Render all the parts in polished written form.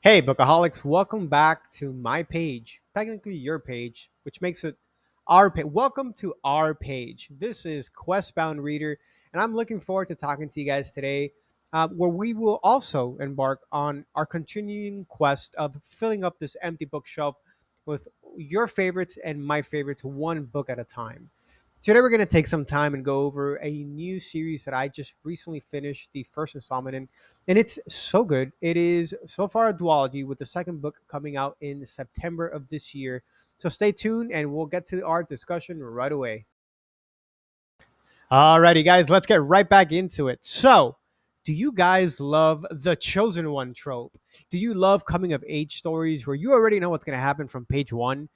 Hey, Bookaholics, welcome back to my page, technically your page, which makes it our page. Welcome to our page. This is Questbound Reader, and I'm looking forward to talking to you guys today, where we will also embark on our continuing quest of filling up this empty bookshelf with your favorites and my favorites, one book at a time. Today, we're going to take some time and go over a new series that I just recently finished the first installment in, and it's so good. It is so far a duology with the second book coming out in September of this year. So stay tuned and we'll get to our discussion right away. Alrighty, guys, let's get right back into it. So, do you guys love the chosen one trope? Do you love coming of age stories where you already know what's going to happen from page one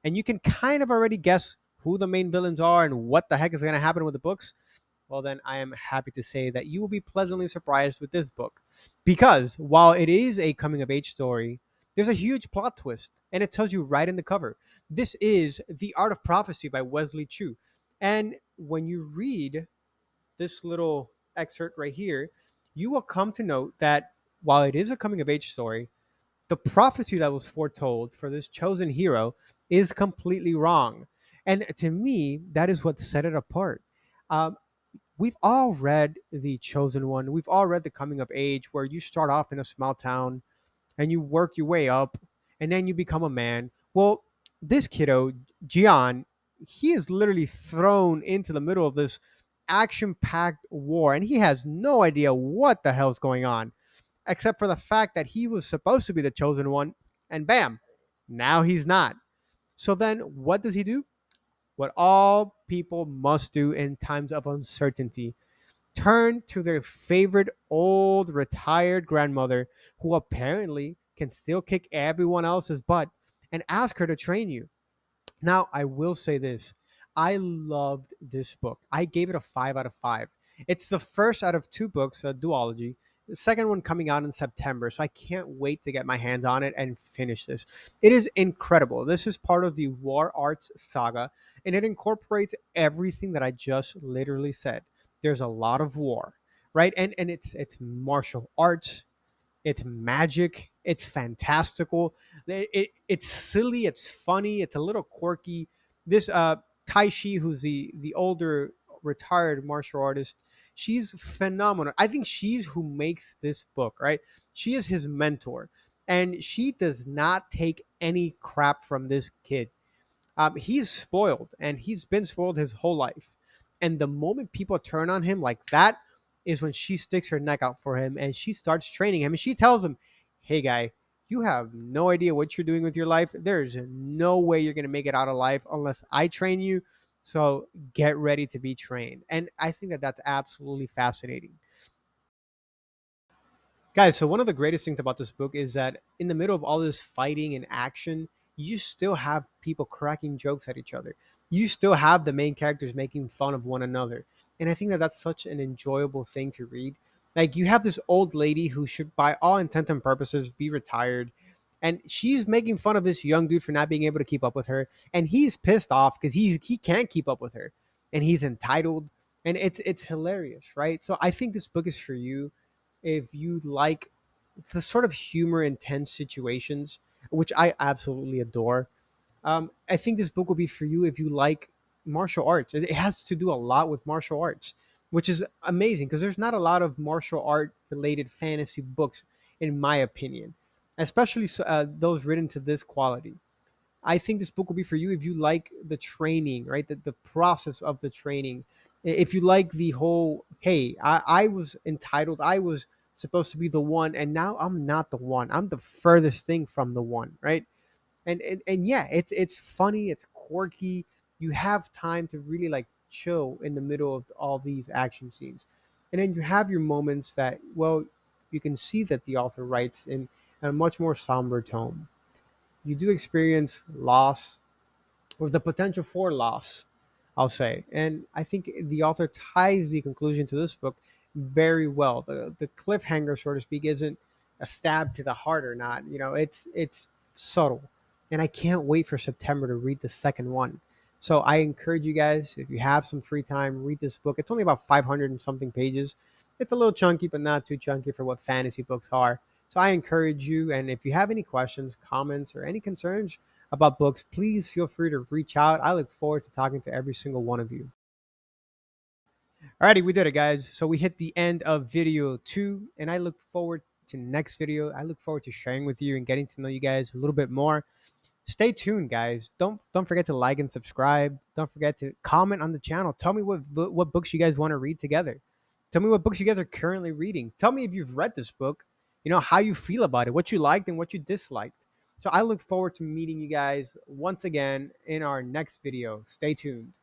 and you can kind of already guess who the main villains are and what the heck is going to happen with the books? Well, then I am happy to say that you will be pleasantly surprised with this book. Because while it is a coming of age story, there's a huge plot twist, and it tells you right in the cover. This is The Art of Prophecy by Wesly Chu. And when you read this little excerpt right here, you will come to note that while it is a coming of age story, the prophecy that was foretold for this chosen hero is completely wrong. And to me, that is what set it apart. Um, we've all read The Chosen One. We've all read The Coming of Age, where you start off in a small town and you work your way up and then you become a man. Well, this kiddo, Gian, he is literally thrown into the middle of this action packed war and he has no idea what the hell's going on, except for the fact that he was supposed to be the chosen one and bam, now he's not. So then what does he do? What all people must do in times of uncertainty: turn to their favorite old retired grandmother who apparently can still kick everyone else's butt and ask her to train you. Now, I will say this. I loved this book. I gave it a 5 out of 5. It's the first out of two books, a duology. The second one coming out in September, so I can't wait to get my hands on it and finish this. It is incredible. This is part of the War Arts saga, and it incorporates everything that I just literally said. There's a lot of war, right? And it's martial arts, it's magic. It's fantastical. It's silly. It's funny. It's a little quirky. This Tai Shi, who's the older retired martial artist, she's phenomenal. I think she's who makes this book, right? She is his mentor, and she does not take any crap from this kid. He's spoiled and he's been spoiled his whole life. And the moment people turn on him like that is when she sticks her neck out for him and she starts training him. And she tells him, hey, guy, you have no idea what you're doing with your life. There's no way you're going to make it out of life unless I train you. So get ready to be trained. And I think that that's absolutely fascinating. Guys, so one of the greatest things about this book is that in the middle of all this fighting and action, you still have people cracking jokes at each other. You still have the main characters making fun of one another. And I think that that's such an enjoyable thing to read. Like, you have this old lady who should, by all intent and purposes, be retired. And she's making fun of this young dude for not being able to keep up with her. And he's pissed off because he can't keep up with her. And he's entitled. And it's hilarious, right? So I think this book is for you if you like the sort of humor intense situations, which I absolutely adore. I think this book will be for you if you like martial arts. It has to do a lot with martial arts, which is amazing because there's not a lot of martial art related fantasy books, in my opinion, especially those written to this quality. I think this book will be for you if you like the training, right? The process of the training. If you like the whole, hey, I was entitled, I was supposed to be the one, and now I'm not the one. I'm the furthest thing from the one, right? And yeah, it's funny, it's quirky. You have time to really like chill in the middle of all these action scenes. And then you have your moments that, well, you can see that the author writes in a much more somber tone. You do experience loss or the potential for loss, I'll say. And I think the author ties the conclusion to this book very well. The cliffhanger, so to speak, isn't a stab to the heart or not. You know, it's subtle. And I can't wait for September to read the second one. So I encourage you guys, if you have some free time, read this book. It's only about 500 and something pages. It's a little chunky, but not too chunky for what fantasy books are. So I encourage you, and if you have any questions, comments, or any concerns about books, please feel free to reach out. I look forward to talking to every single one of you. Alrighty, we did it, guys. So we hit the end of video 2, and I look forward to next video. I look forward to sharing with you and getting to know you guys a little bit more. Stay tuned, guys. Don't forget to like and subscribe. Don't forget to comment on the channel. Tell me what books you guys want to read together. Tell me what books you guys are currently reading. Tell me if you've read this book, how you feel about it, what you liked and what you disliked. So I look forward to meeting you guys once again in our next video. Stay tuned.